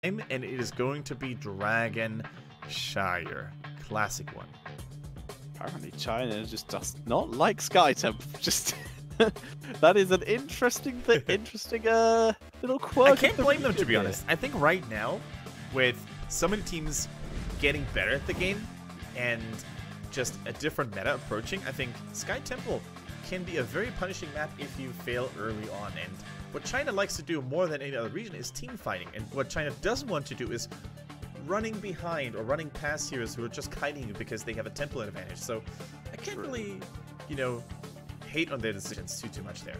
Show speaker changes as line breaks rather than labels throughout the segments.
and it is going to be Dragon Shire. Classic one.
Apparently China just does not like SkyTemp. Just that is an interesting little quirk.
I can't blame them, to be honest. I think right now, with so many teams getting better at the game and just a different meta approaching, I think Sky Temple can be a very punishing map if you fail early on. And what China likes to do more than any other region is team fighting. And what China doesn't want to do is running behind or running past heroes who are just kiting you because they have a temple advantage. So I can't really, you know, hate on their decisions too much there.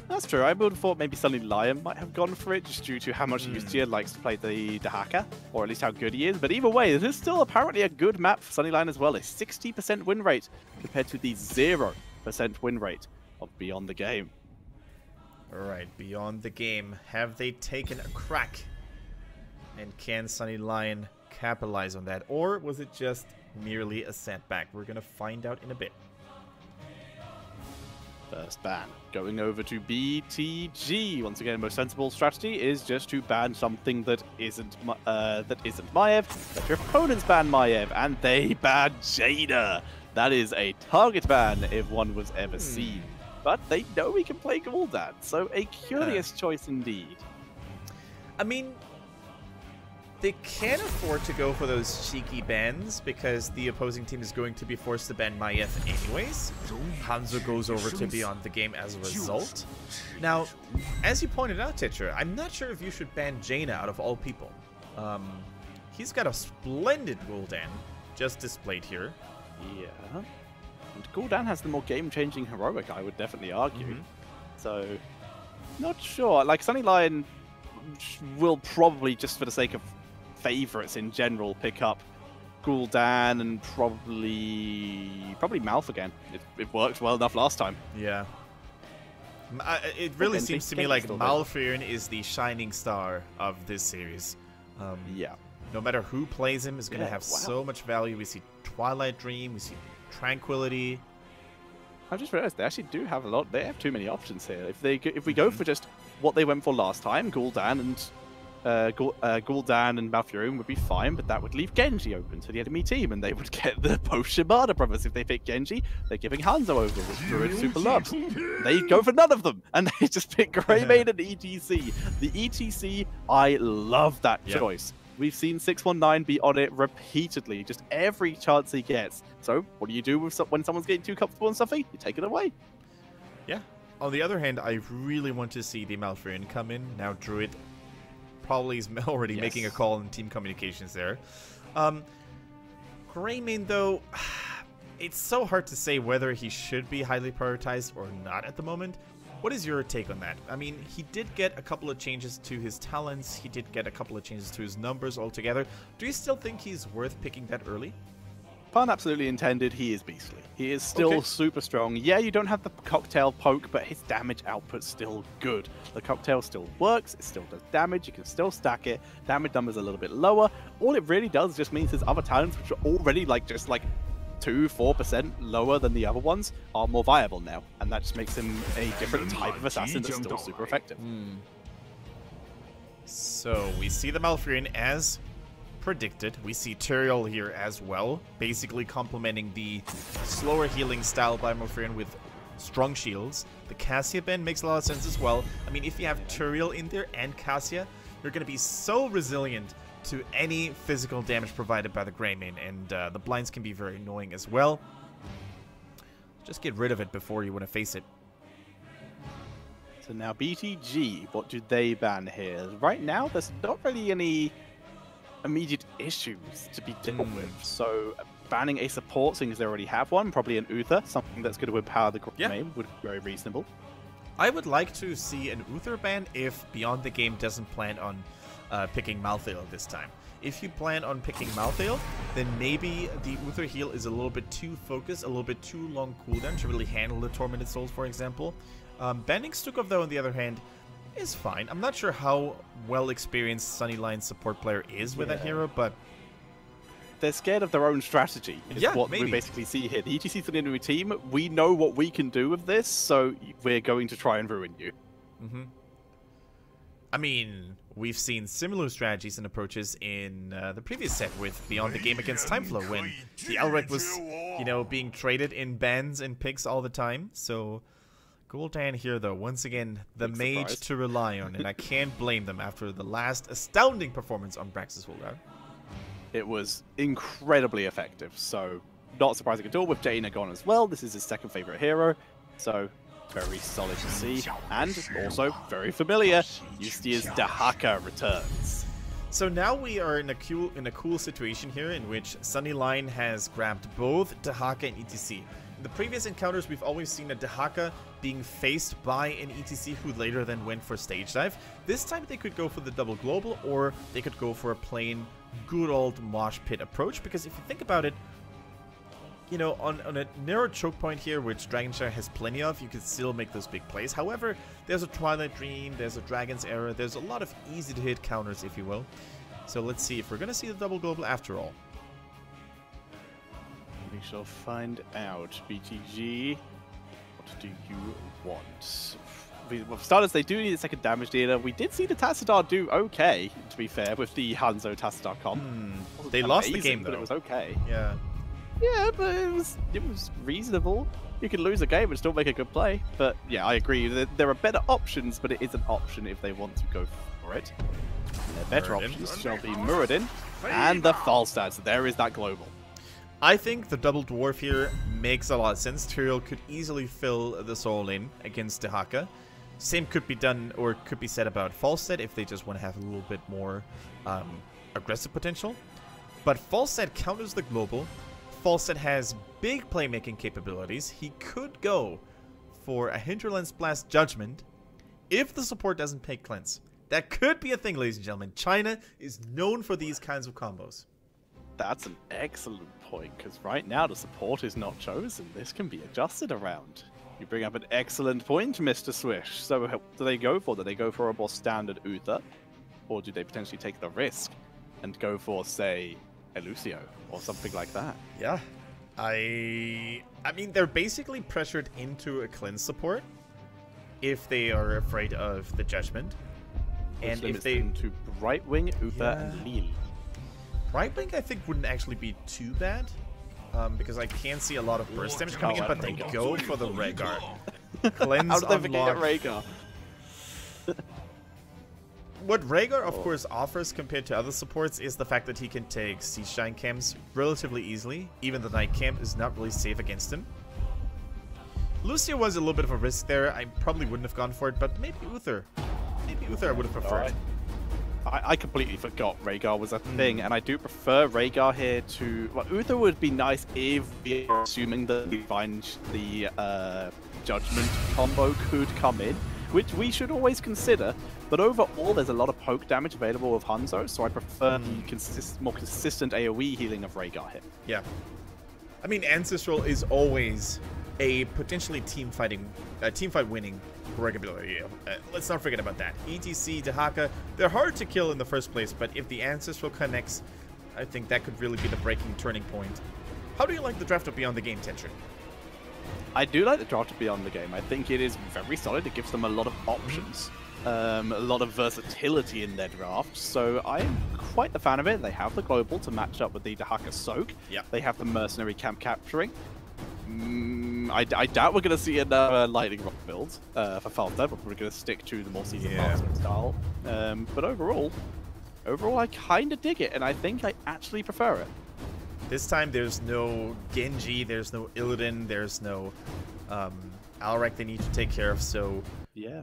That's true. I would have thought maybe Sunny Lion might have gone for it just due to how much Yustier likes to play the Dahaka, or at least how good he is. But either way, this is still apparently a good map for Sunny Lion as well. A 60% win rate compared to the 0% win rate of Beyond the Game.
Alright, Beyond the Game. Have they taken a crack? And can Sunny Lion capitalize on that? Or was it just merely a setback? We're going to find out in a bit.
First ban going over to BTG. Once again, most sensible strategy is just to ban something that isn't Maiev. Let your opponents ban Maiev, and they ban Jaina. That is a target ban if one was ever seen. But they know we can play Gul'dan, so a curious choice indeed.
I mean, they can't afford to go for those cheeky bans because the opposing team is going to be forced to ban Maiev anyways. Hanzo goes over to Beyond the Game as a result. Now, as you pointed out, Tetra, I'm not sure if you should ban Jaina out of all people. He's got a splendid Gul'dan just displayed here.
Yeah. And Gul'dan has the more game-changing heroic, I would definitely argue. So, not sure. Like, Sunny Lion will probably, just for the sake of favorites in general, pick up Gul'dan and probably Malf again. It worked well enough last time.
Yeah. It really seems to me like Malfurion is the shining star of this series.
Yeah.
No matter who plays him is going to have so much value. We see Twilight Dream, we see Tranquility.
I just realized they actually do have a lot. They have too many options here. If we go for just what they went for last time, Gul'dan and Malfurion would be fine, but that would leave Genji open to the enemy team, and they would get the both Shimada brothers. If they pick Genji, they're giving Hanzo over with Druid Super Loves. They go for none of them, and they just pick Greymane and ETC. The ETC, I love that choice. We've seen 619 be on it repeatedly, just every chance he gets. So, what do you do when someone's getting too comfortable and stuffy? You take it away.
Yeah. On the other hand, I really want to see the Malfurion come in. Now, Druid probably is already making a call in team communications there. Greymane, though, it's so hard to say whether he should be highly prioritized or not at the moment. What is your take on that? I mean, he did get a couple of changes to his talents. He did get a couple of changes to his numbers altogether. Do you still think he's worth picking that early?
Pun absolutely intended, he is beastly. He is still super strong. Yeah, you don't have the cocktail poke, but his damage output's still good. The cocktail still works, it still does damage, you can still stack it. Damage numbers a little bit lower. All it really does just means his other talents, which are already just 2-4% lower than the other ones, are more viable now, and that just makes him a different type of assassin that's still super effective.
So we see the Malfurion as predicted. We see Tyrael here as well, basically complementing the slower healing style by Malfurion with strong shields. The Cassia ban makes a lot of sense as well. I mean, if you have Tyrael in there and Cassia, you're going to be so resilient to any physical damage provided by the Greymane, and the blinds can be very annoying as well. Just get rid of it before you want to face it.
So now BTG, what do they ban here? Right now, there's not really any immediate issues to be dealt with. So banning a support, seeing as they already have one, probably an Uther, something that's going to empower the Greymane, would be very reasonable.
I would like to see an Uther ban if Beyond the Game doesn't plan on picking Malthael this time. If you plan on picking Malthael, then maybe the Uther heal is a little bit too focused, a little bit too long cooldown to really handle the Tormented Souls, for example. Banning Stukov, though, on the other hand, is fine. I'm not sure how well experienced Sunny Lion's support player is with that hero, but
they're scared of their own strategy, is what we basically see here. The ETC's an enemy team. We know what we can do with this, so we're going to try and ruin you.
I mean, we've seen similar strategies and approaches in the previous set with Beyond the Game against Timeflow, when the Elrek was, you know, being traded in bans and picks all the time. So Gul'dan here, though, once again, the mage to rely on, and I can't blame them after the last astounding performance on Brax's Holdout.
It was incredibly effective, so not surprising at all with Jaina gone as well. This is his second favorite hero, so very solid to see, and also very familiar. Yustia's Dahaka returns.
So now we are in a cool situation here in which Sunny Line has grabbed both Dahaka and ETC. In the previous encounters, we've always seen a Dahaka being faced by an ETC who later then went for stage dive. This time they could go for the double global, or they could go for a plain good old mosh pit approach, because if you think about it, you know, on a narrow choke point here, which Dragonshire has plenty of, you can still make those big plays. However, there's a Twilight Dream, there's a Dragon's Era, there's a lot of easy to hit counters, if you will. So let's see if we're going to see the double global after all.
We shall find out. BTG, what do you want? For starters, they do need a second damage dealer. We did see the Tassadar do okay, to be fair, with the Hanzo Tassadar comp.
They lost the game, though.
But it was okay.
Yeah.
Yeah, but it was reasonable. You can lose a game and still make a good play. But yeah, I agree. There are better options, but it is an option if they want to go for it. And their better options shall be Muradin and the Falstad. So there is that global.
I think the double dwarf here makes a lot of sense. Tyrael could easily fill the soul in against Dahaka. Same could be done, or could be said about Falstad if they just want to have a little bit more aggressive potential. But Falstad counters the global. Falstad has big playmaking capabilities. He could go for a Hinterland's Blast Judgment if the support doesn't pay cleanse. That could be a thing, ladies and gentlemen. China is known for these kinds of combos.
That's an excellent point, because right now the support is not chosen. This can be adjusted around. You bring up an excellent point, Mr. Swish. So what do they go for? Do they go for a more standard Uther? Or do they potentially take the risk and go for, say, a Lucio or something like that?
Yeah. I mean, they're basically pressured into a cleanse support if they are afraid of the judgment.
And if they to Brightwing, Uther, and Lille.
Brightwing, I think, wouldn't actually be too bad, because I can see a lot of burst damage coming in, but they go for the Rhaegar. Cleanse
How did they forget Rhaegar?
What Rhaegar, of course, offers compared to other supports is the fact that he can take Siege Giant camps relatively easily. Even the Night Camp is not really safe against him. Lucio was a little bit of a risk there. I probably wouldn't have gone for it, but maybe Uther. Maybe Uther I would have preferred.
I completely forgot Rhaegar was a thing, and I do prefer Rhaegar here to... Well, Uther would be nice if we are assuming that the Judgment combo could come in, which we should always consider. But overall, there's a lot of poke damage available with Hanzo, so I prefer the more consistent AoE healing of Rhaegar here.
Yeah. I mean, Ancestral is always a potentially team fight winning regularity. Let's not forget about that. ETC, Dahaka, they're hard to kill in the first place, but if the Ancestral connects, I think that could really be the turning point. How do you like the draft of Beyond the Game, Tension?
I do like the draft of Beyond the Game. I think it is very solid. It gives them a lot of options, a lot of versatility in their draft, so I'm quite a fan of it. They have the global to match up with the Dahaka Soak.
Yep.
They have the Mercenary Camp Capturing. I doubt we're going to see another Lightning Rock build for Falstad, but we're going to stick to the more Season Marksman style. But overall, I kind of dig it, and I think I actually prefer it.
This time there's no Genji, there's no Illidan, there's no Alrek they need to take care of, so
yeah,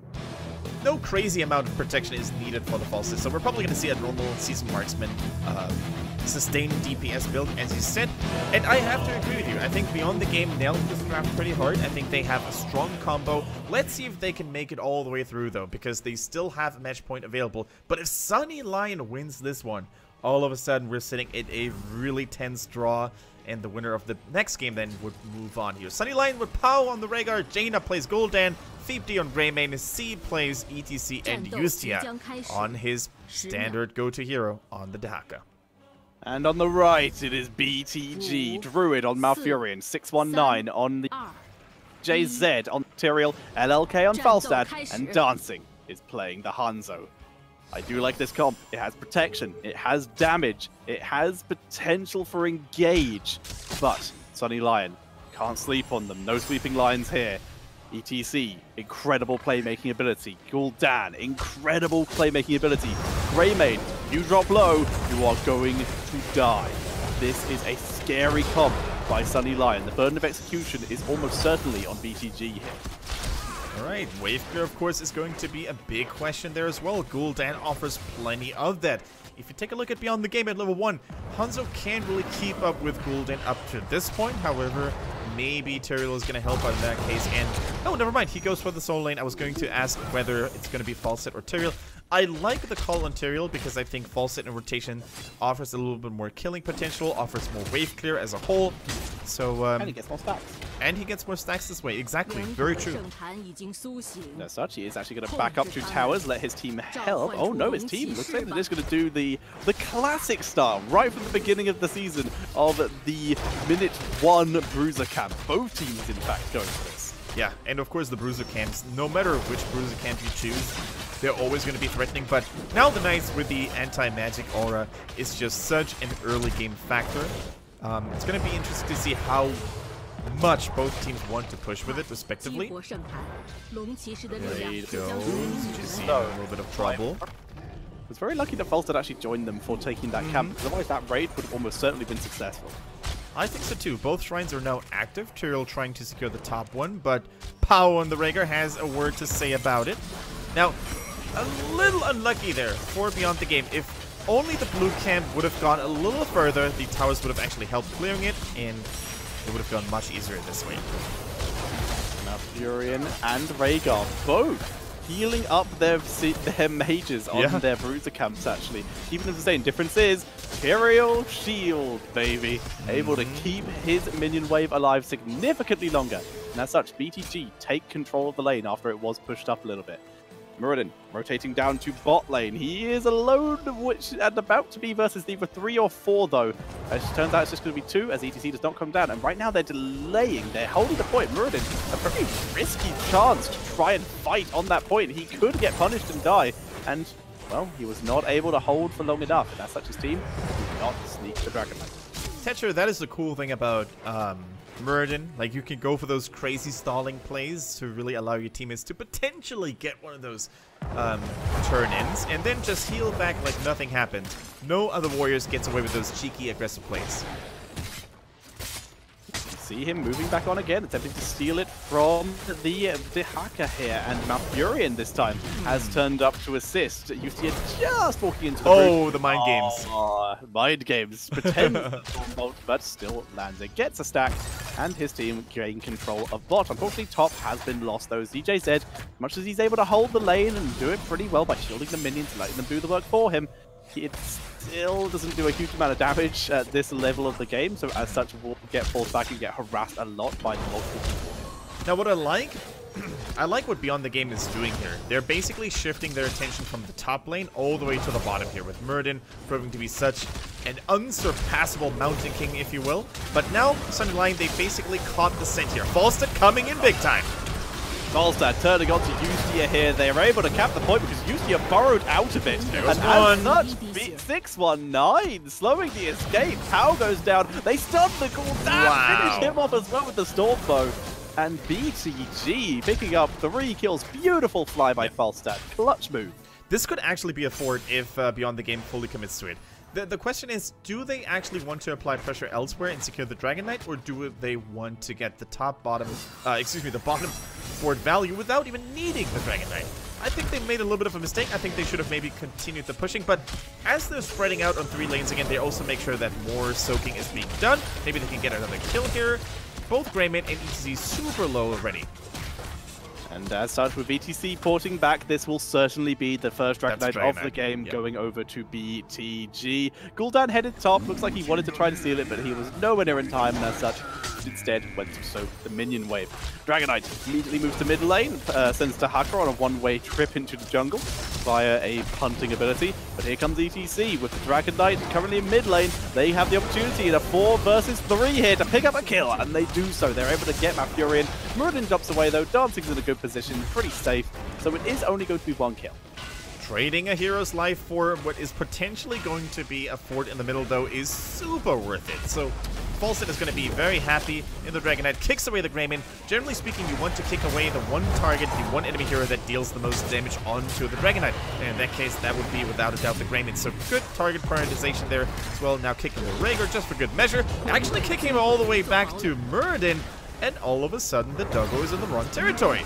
no crazy amount of protection is needed for the Falstad. So we're probably going to see a normal Season Marksman sustained DPS build, as you said. And I have to agree with you. I think Beyond the Game nailed this draft pretty hard. I think they have a strong combo. Let's see if they can make it all the way through, though, because they still have a match point available. But if Sunny Lion wins this one, all of a sudden we're sitting at a really tense draw, and the winner of the next game then would move on here. Sunny Lion with Pow on the Rhaegar, Jaina plays Gul'dan, Feepdi on Greymane, Seed plays ETC, and Yustia on his standard go-to hero on the Dahaka.
And on the right, it is BTG, Druid on Malfurion, 619 on the JZ on Tyrael, LLK on Falstad, and Dancing is playing the Hanzo. I do like this comp. It has protection, it has damage, it has potential for engage, but Sunny Lion can't sleep on them. No sleeping lions here. ETC, incredible playmaking ability. Gul'dan, incredible playmaking ability. Greymane, you drop low, you are going to die. This is a scary comp by Sunny Lion. The burden of execution is almost certainly on BTG here.
Alright, wave clear of course is going to be a big question there as well. Gul'dan offers plenty of that. If you take a look at Beyond the Game at level 1, Hanzo can't really keep up with Gul'dan up to this point. However, maybe Tyrael is going to help out in that case. And oh, never mind, he goes for the soul lane. I was going to ask whether it's going to be Falset or Tyrael. I like the call on Tyrael because I think Falset and rotation offers a little bit more killing potential, offers more wave clear as a whole. So
and he gets more stacks.
And he gets more stacks this way. Exactly. Very true.
As such, he is actually going to back up 2 towers, let his team help. Oh no, his team looks like they're just going to do the classic style right from the beginning of the season of the minute 1 bruiser camp. Both teams, in fact, going for this.
Yeah, and of course the bruiser camps, no matter which bruiser camp you choose, they're always going to be threatening. But now the Knights with the anti-magic aura is just such an early game factor. It's going to be interesting to see how much both teams want to push with it, respectively. There he goes. HGC in a little bit of trouble.
Was very lucky that Falstad actually joined them for taking that camp, because otherwise that raid would have almost certainly been successful.
I think so too. Both shrines are now active. Tyrael trying to secure the top one, but Pao on the Rhaegar has a word to say about it. Now, a little unlucky there for Beyond the Game. If only the blue camp would have gone a little further, the towers would have actually helped clearing it, and it would have gone much easier this way.
Now Furion and Rhaegar both healing up their mages on their bruiser camps, actually. Even if the same difference is Tyrael shield, baby. Able to keep his minion wave alive significantly longer. And as such, BTG take control of the lane after it was pushed up a little bit. Muradin rotating down to bot lane. He is alone, which and about to be versus either 3 or 4 though. As it turns out, it's just going to be 2 as ETC does not come down. And right now they're delaying. They're holding the point. Muradin, a very risky chance to try and fight on that point. He could get punished and die. And, well, he was not able to hold for long enough. And as such, his team did not sneak the Dragon Knight.
Tetcher, that is the cool thing about Muradin. Like, you can go for those crazy stalling plays to really allow your teammates to potentially get one of those turn-ins, and then just heal back like nothing happened. No other warriors gets away with those cheeky, aggressive plays.
See him moving back on again, attempting to steal it from the hacker here, and Malfurion this time has turned up to assist. You see it just walking into the
room. The mind games.
Mind games. Pretend, but still lands it. Gets a stack, and his team gain control of bot. Unfortunately, top has been lost though. ZJZ, much as he's able to hold the lane and do it pretty well by shielding the minions, letting them do the work for him, it still doesn't do a huge amount of damage at this level of the game, so as such will get forced back and get harassed a lot by multiple people.
Now what I like what Beyond the Game is doing here. They're basically shifting their attention from the top lane all the way to the bottom here, with Muradin proving to be such an unsurpassable Mountain King, if you will. But now, Sunny Lion, they basically caught the scent here. Falstad coming in big time.
Falstad turning on to Ustia here. They are able to cap the point because Ustia burrowed out of it.
There was
and as such, 619, slowing the escape. Pao goes down. They stun the Gul'dan, finish him off as well with the Stormbow. And BTG picking up 3 kills. Beautiful fly by Falstad. Clutch move.
This could actually be a fort if Beyond the Game fully commits to it. The question is, do they actually want to apply pressure elsewhere and secure the Dragon Knight, or do they want to get the the bottom fort value without even needing the Dragon Knight? I think they made a little bit of a mistake. I think they should have maybe continued the pushing, but as they're spreading out on 3 lanes again, they also make sure that more soaking is being done. Maybe they can get another kill here. Both Greymane and ETC super low already.
And as such, with BTC porting back, this will certainly be the first Dragon Knight of the game going over to BTG. Gul'dan headed top. Looks like he wanted to try to steal it, but he was nowhere near in time, and as such, instead went to soak the minion wave. Dragon Knight immediately moves to mid lane, sends Tahaka on a one-way trip into the jungle via a punting ability. But here comes ETC with the Dragon Knight currently in mid lane. They have the opportunity in a 4 versus 3 here to pick up a kill, and they do so. They're able to get Malfurion. Muradin jumps away though, dancing's in a good position, pretty safe. So it is only going to be 1 kill.
Trading a hero's life for what is potentially going to be a fort in the middle, though, is super worth it. So Falset is going to be very happy in the Dragon Knight, kicks away the Greymane. Generally speaking, you want to kick away the one target, the one enemy hero that deals the most damage onto the Dragon Knight. And in that case, that would be, without a doubt, the Greymane. So good target prioritization there as well. Now kicking the Rhaegar just for good measure. Actually kicking him all the way back to Muradin. And all of a sudden, the doggo is in the wrong territory.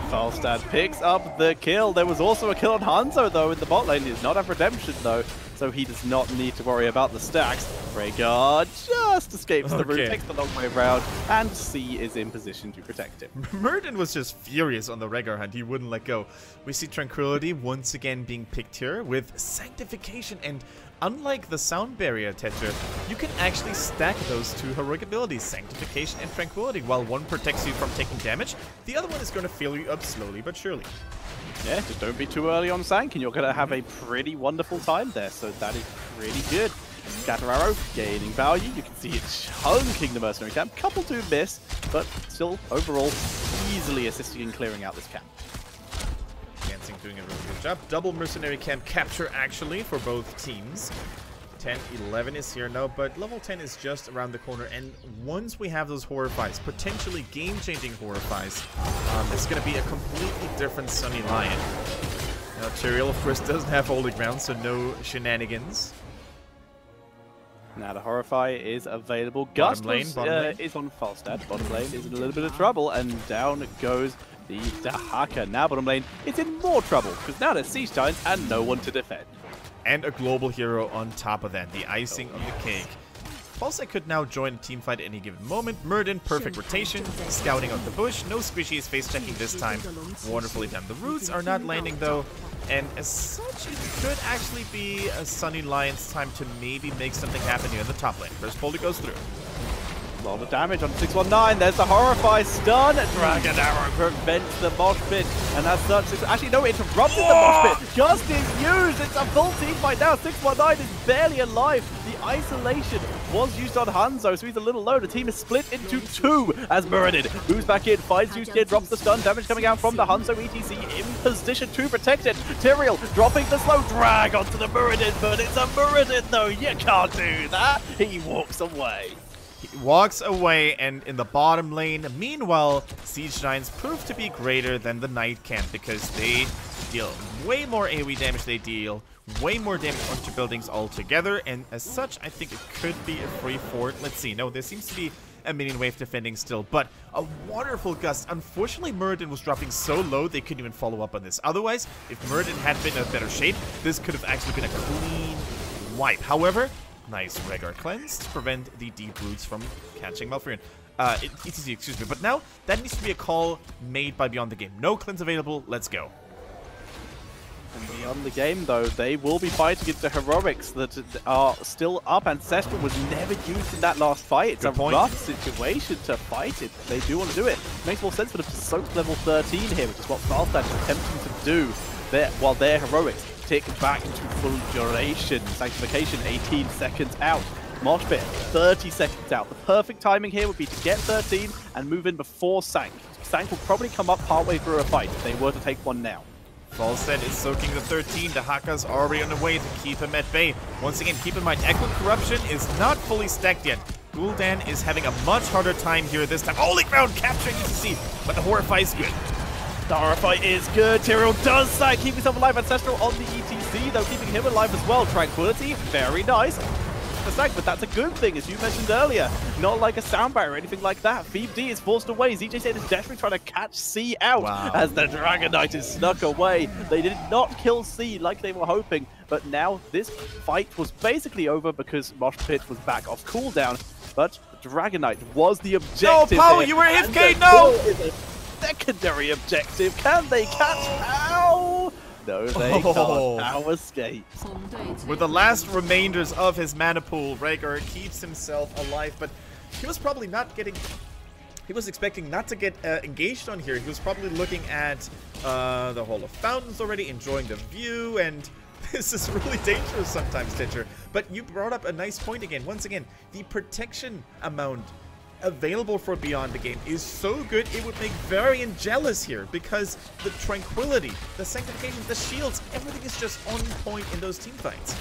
Falstad picks up the kill. There was also a kill on Hanzo, though, in the bot lane. He does not have redemption, though, so he does not need to worry about the stacks. Rhaegar just escapes the route, takes the long way around, and C is in position to protect him.
Muradin was just furious on the Rhaegar hunt. He wouldn't let go. We see Tranquility once again being picked here with Sanctification, and unlike the sound barrier, Tetra, you can actually stack those two heroic abilities, Sanctification and Tranquility. While one protects you from taking damage, the other one is going to fill you up slowly but surely.
Yeah, just don't be too early on Sank, and you're going to have a pretty wonderful time there, so that is pretty good. Scatter Arrow gaining value. You can see it chunking the Mercenary camp. Couple do miss, but still, overall, easily assisting in clearing out this camp.
Dancing doing a really good job. Double Mercenary camp capture, actually, for both teams. 10, 11 is here now, but level 10 is just around the corner. And once we have those Horrifies, potentially game-changing Horrifies, it's going to be a completely different Sunny Lion. Now, Tyrael, of course, doesn't have Holy Ground, so no shenanigans.
Now the Horrify is available. Gust is on Falstad. Bottom lane is in a little bit of trouble, and down goes the Dahaka. Now bottom lane is in more trouble, because now there's Siege Giants and no one to defend.
And a global hero on top of that, the icing on the cake. Falstad could now join a teamfight at any given moment. Muradin, perfect rotation, scouting out the bush. No squishies, face checking this time. Wonderfully done. The roots are not landing though, and as such, it could actually be a Sunny Lion's time to maybe make something happen here in the top lane. First Poldy goes through.
A lot of damage on 619. There's the Horrify stun. Dragon Arrow prevents the mosh pit. And as such, actually, no, it interrupted the mosh pit. Just is used. It's a full team fight now. 619 is barely alive. The isolation was used on Hanzo, so he's a little low. The team is split into two as Muradin moves back in, finds Zeus here, drops the stun. Damage coming out from the Hanzo ETC in position to protect it. Tyrael dropping the slow drag onto the Muradin, but it's a Muradin, though. You can't do that. He walks away.
He walks away, and in the bottom lane, meanwhile, Siege Giants prove to be greater than the Knight camp because they deal way more AoE damage, they deal way more damage onto buildings altogether, and as such, I think it could be a free fort. Let's see. No, there seems to be a minion wave defending still, but a wonderful gust. Unfortunately, Muradin was dropping so low they couldn't even follow up on this. Otherwise, if Muradin had been in a better shape, this could have actually been a clean wipe. However, nice Rhaegar cleanse to prevent the deep roots from catching Malfurion. ETC, excuse me. But now, that needs to be a call made by Beyond the Game. No cleanse available, let's go.
And beyond the game, though, they will be fighting against the heroics that are still up. Ancestral was never used in that last fight. It's a rough situation to fight it. They do want to do it. Makes more sense for them to soak level 13 here, which is what Falstad is attempting to do there, while their heroics tick back to full duration. Sanctification, 18 seconds out. Mosh pit, 30 seconds out. The perfect timing here would be to get 13 and move in before Sank. Sank will probably come up partway through a fight if they were to take one now.
Falstad is soaking the 13. The Haka's already on the way to keep him at bay. Once again, keep in mind, Echo Corruption is not fully stacked yet. Gul'dan is having a much harder time here this time. Holy Ground capturing ETC, but the Horrify is good.
The Horrify is good. Tyrael does Sank, keep himself alive. Ancestral on the ETC, though, keeping him alive as well. Tranquility, very nice. The Sank, but that's a good thing, as you mentioned earlier. Not like a sound barrier or anything like that. Phoebe D is forced away. ZJ said is desperately trying to catch C out as the Dragon Knight is snuck away. They did not kill C like they were hoping, but now this fight was basically over because Mosh Pit was back off cooldown. But Dragon Knight was the objective.
No, Pow, you were AFK, no!
Secondary objective. Can they catch Pow? No, they can't. Pow escapes.
With the last remainders of his mana pool, Rhaegar keeps himself alive, but he was probably not getting... He was expecting not to get engaged on here. He was probably looking at the Hall of Fountains already, enjoying the view, and this is really dangerous sometimes, Stitcher. But you brought up a nice point again. Once again, the protection amount available for Beyond the Game is so good, it would make Varian jealous here, because the tranquility, the sanctification, the shields, everything is just on point in those team fights.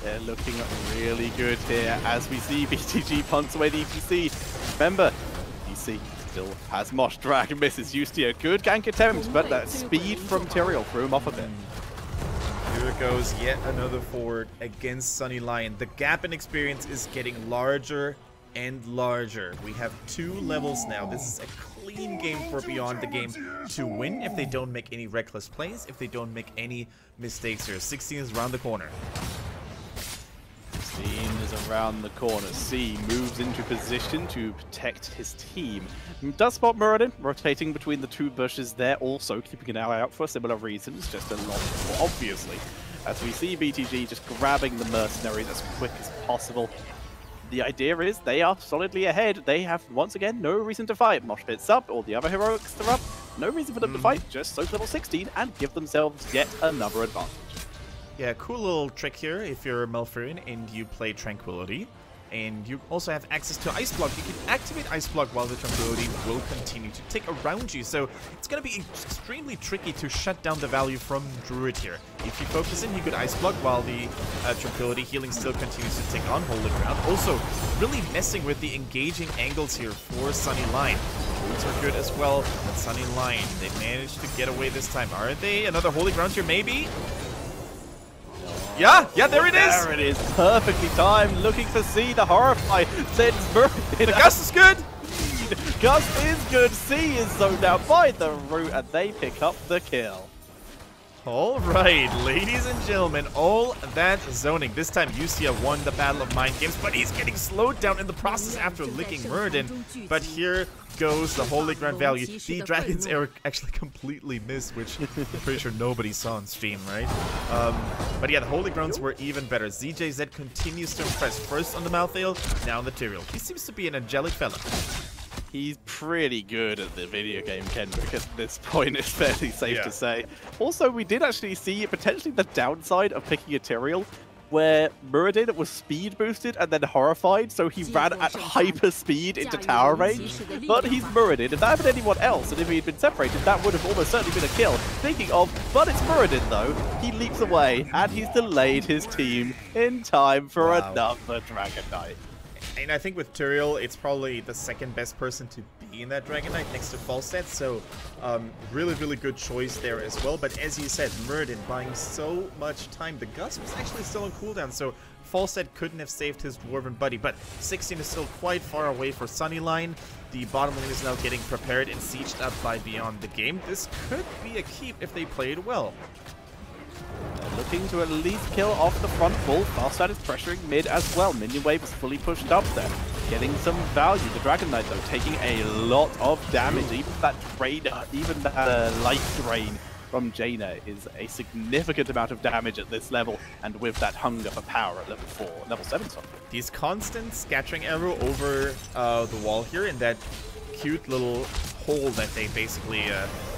They're looking really good here as we see BTG punts away the EPC. Remember, EPC still has Mosh Drag, misses Yusti, a good gank attempt, but that speed from Tyrael threw him off a bit.
Here goes yet another forward against Sunny Lion. The gap in experience is getting larger and larger. We have 2 levels now. This is a clean game for Beyond the Game to win if they don't make any reckless plays, if they don't make any mistakes here. 16 is around the corner.
16 is around the corner. C moves into position to protect his team. Does spot Muradin, rotating between the 2 bushes there, also keeping an eye out for similar reasons, just a lot more obviously. As we see BTG just grabbing the mercenaries as quick as possible. The idea is they are solidly ahead. They have, once again, no reason to fight. Mosh Pit's up, all the other heroics are up. No reason for them to fight, just soak level 16 and give themselves yet another advantage.
Yeah, cool little trick here if you're Malfurion and you play Tranquility. And you also have access to Ice Block. You can activate Ice Block while the Tranquility will continue to tick around you. So it's going to be extremely tricky to shut down the value from Druid here. If you focus in, you could Ice Block while the Tranquility healing still continues to tick on Holy Ground. Also, really messing with the engaging angles here for Sunny Line. Druids are good as well, but Sunny Line, they managed to get away this time. Are they? Another Holy Ground here, maybe? Yeah, there it is!
There it is, perfectly timed, looking for C, the Horrify sends Muradin.
The Gust is good!
Gust is good, C is zoned out by the root, and they pick up the kill.
Alright, ladies and gentlemen, all that zoning. This time Yusia won the Battle of Mind Games, but he's getting slowed down in the process after licking Muradin. But here goes the Holy Ground value. The Dragon's Arrow actually completely missed, which I'm pretty sure nobody saw on stream, right? But yeah, the Holy Grounds were even better. ZJZ continues to impress, first on the Malthael, now on the Tyrael. He seems to be an angelic fella.
He's pretty good at the video game Kendrick at this point, it's fairly safe to say. Also, we did actually see potentially the downside of picking a Tyrael, where Muradin was speed boosted and then horrified, so he ran at hyper speed into tower range. But he's Muradin. If that had been anyone else, and if he'd been separated, that would have almost certainly been a kill. Thinking of, but it's Muradin though. He leaps away, and he's delayed his team in time for another Dragon Knight.
And I think with Tyrael, it's probably the second best person to be in that Dragon Knight next to Falstad, so really, really good choice there as well. But as you said, Muradin buying so much time. The Gust was actually still on cooldown, so Falstad couldn't have saved his Dwarven buddy. But 16 is still quite far away for Sunnyline. The bottom lane is now getting prepared and sieged up by Beyond the Game. This could be a keep if they play it well.
They're looking to at least kill off the front wall. Falstad is pressuring mid as well. Minion wave is fully pushed up there. Getting some value. The Dragon Knight, though, taking a lot of damage. Even that drain, even that life drain from Jaina is a significant amount of damage at this level. And with that hunger for power at level 4, level 7, sorry.
These constant scattering arrow over the wall here in that cute little hole that they basically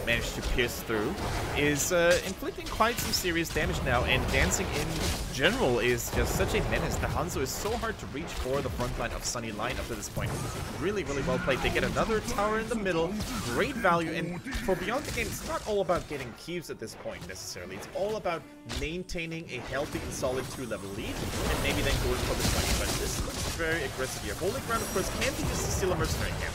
managed to pierce through is inflicting quite some serious damage now, and dancing in general is just such a menace. The Hanzo is so hard to reach for the front line of Sunny Line up to this point. Really, really well played. They get another tower in the middle, great value, and for Beyond the Game, it's not all about getting keeps at this point necessarily. It's all about maintaining a healthy and solid 2-level lead, and maybe then going for the 20, but this looks very aggressive here. Holy Ground, of course, can be used to steal a mercenary camp.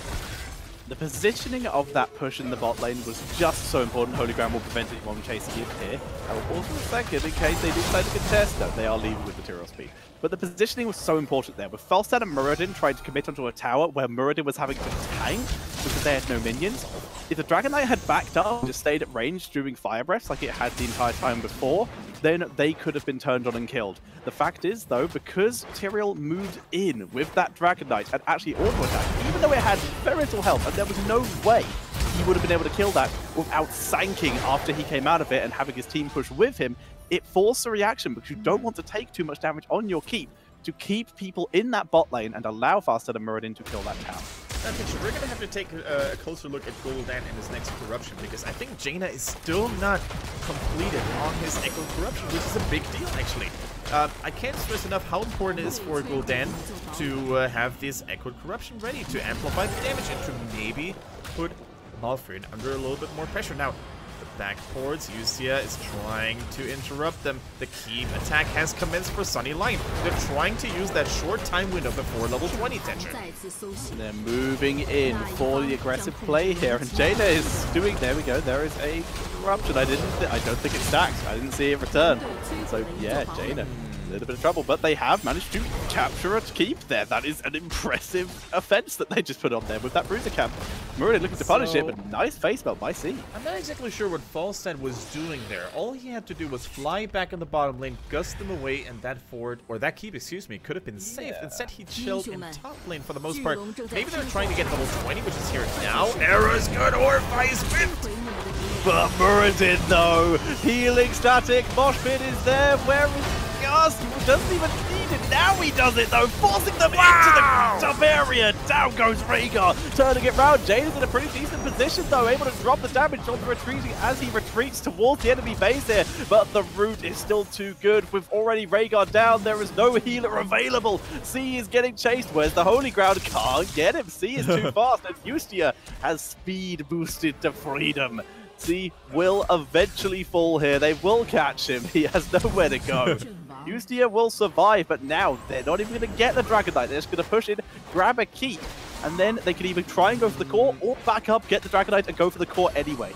The positioning of that push in the bot lane was just so important. Holy Ground will prevent anyone chasing it here. I will also a second in case they do try to contest. No, they are leaving with the Tyrael speed. But the positioning was so important there. With Falstad and Muradin trying to commit onto a tower where Muradin was having to tank because they had no minions. If the Dragon Knight had backed up and just stayed at range doing fire breaths like it had the entire time before, then they could have been turned on and killed. The fact is, though, because Tyrael moved in with that Dragon Knight and actually auto-attacked, even though it had very little health, and there was no way he would have been able to kill that without sanking after he came out of it and having his team push with him, it forced a reaction because you don't want to take too much damage on your keep to keep people in that bot lane and allow Falstad and Muradin to kill that tower.
Now, Picture, we're going to have to take a closer look at Gul'dan and his next corruption, because I think Jaina is still not completed on his Echo Corruption, which is a big deal, actually. I can't stress enough how important it is for Gul'dan to have this Echo Corruption ready to amplify the damage and to maybe put Malfurion under a little bit more pressure. Now, the backports, Yusia is trying to interrupt them. The keep attack has commenced for Sunny Line. They're trying to use that short time window before level 20 tension.
They're moving in for the aggressive play here, and Jaina is doing, there we go, there is a corruption. I don't think it stacked. I didn't see it return. So yeah, Jaina, a little bit of trouble, but they have managed to capture a keep there. That is an impressive offense that they just put on there with that bruiser camp. Murid looking to punish it, but nice face melt by C.
I'm not exactly sure what Falstad was doing there. All he had to do was fly back in the bottom lane, gust them away, and that forward, or that keep, excuse me, could have been saved. Instead, he chilled in top lane for the most part. Maybe they're trying to get level 20, which is here now. Error's good, Orpheus whipped!
But Muradin though, healing static, mosh pit is there, where is Gus? He doesn't even need it, now he does it though, forcing them into the top area. Down goes Rhaegar, turning it round. Jaina's in a pretty decent position though, able to drop the damage on the retreating as he retreats towards the enemy base here, but the route is still too good. With already Rhaegar down, there is no healer available. C is getting chased, where's the Holy Ground? Can't get him, C is too fast, and Justia has speed boosted to freedom. C will eventually fall here. They will catch him. He has nowhere to go. Justia will survive, but now they're not even going to get the Dragon Knight. They're just going to push in, grab a key, and then they can either try and go for the core or back up, get the Dragon Knight, and go for the core anyway.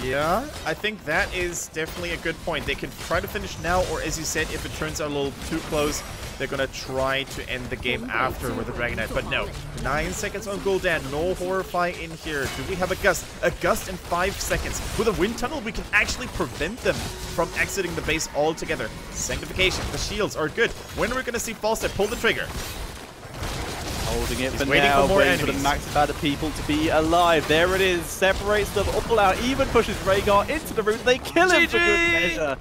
Yeah, I think that is definitely a good point. They can try to finish now, or as you said, if it turns out a little too close, they're gonna try to end the game after with the Dragon Knight. But no, 9 seconds on Gul'dan, no Horrify in here. Do we have a Gust? A Gust in 5 seconds. With a Wind Tunnel, we can actually prevent them from exiting the base altogether. Sanctification, the shields are good. When are we gonna see Falstad pull the trigger?
Holding it for now, waiting for the max amount of people to be alive. There it is, separates them all out, even pushes Rhaegar into the route. They kill him for good measure.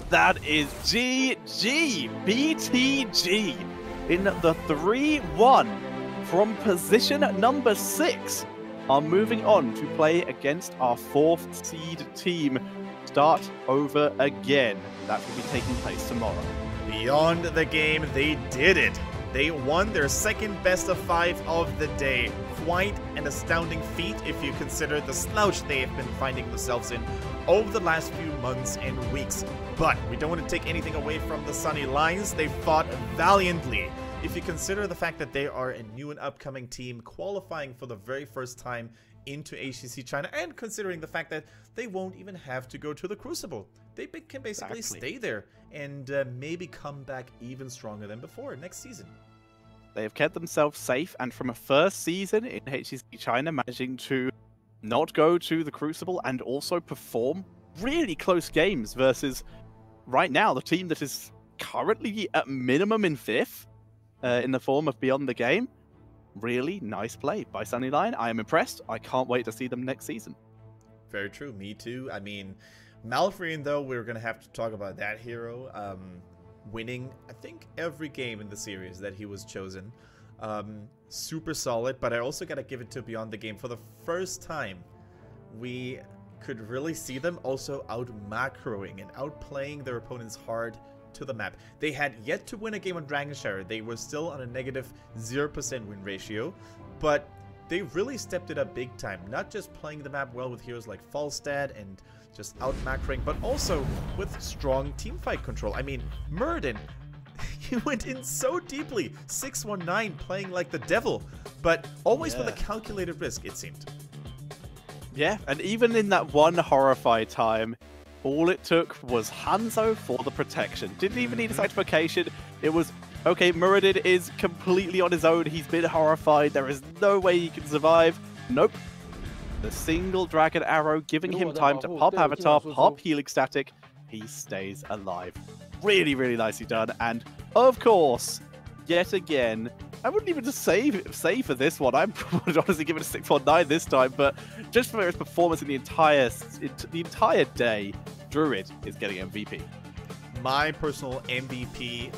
That is GG, BTG, in the 3-1 from position number 6. Are moving on to play against our 4th seed team. Start over again. That will be taking place tomorrow.
Beyond the game, they did it. They won their second best of 5 of the day. Quite an astounding feat if you consider the slouch they have been finding themselves in over the last few months and weeks. But we don't want to take anything away from the Sunny Lions. They fought valiantly. If you consider the fact that they are a new and upcoming team qualifying for the very first time into HGC China, and considering the fact that they won't even have to go to the Crucible. They can basically stay there and maybe come back even stronger than before next season.
They have kept themselves safe, and from a first season in HGC China, managing to not go to the Crucible and also perform really close games versus right now the team that is currently at minimum in 5th in the form of Beyond the Game. Really nice play by Sunny Lion. I am impressed. I can't wait to see them next season.
Very true. Me too. I mean, Malfurion, though, we're going to have to talk about that hero. Winning, I think, every game in the series that he was chosen. Super solid, but I also got to give it to Beyond the Game. For the first time, we could really see them also out-macroing and outplaying their opponents hard to the map. They had yet to win a game on Dragonshire. They were still on a negative 0% win ratio, but they really stepped it up big time. Not just playing the map well with heroes like Falstad and just out-macroing, but also with strong teamfight control. I mean, Muradin, he went in so deeply, 619 playing like the devil, but always with a calculated risk, it seemed.
Yeah, and even in that one Horrify time, all it took was Hanzo for the protection. Didn't even need a sanctification. It was, okay, Muradin is completely on his own. He's been horrified. There is no way he can survive. Nope. The single dragon arrow giving him time to pop Avatar, pop healing static. He stays alive. Really, really nicely done. And of course, yet again, I wouldn't even just say for this one. I would honestly give it a 619 this time, but just for his performance in the entire day, Druid is getting MVP.
My personal MVP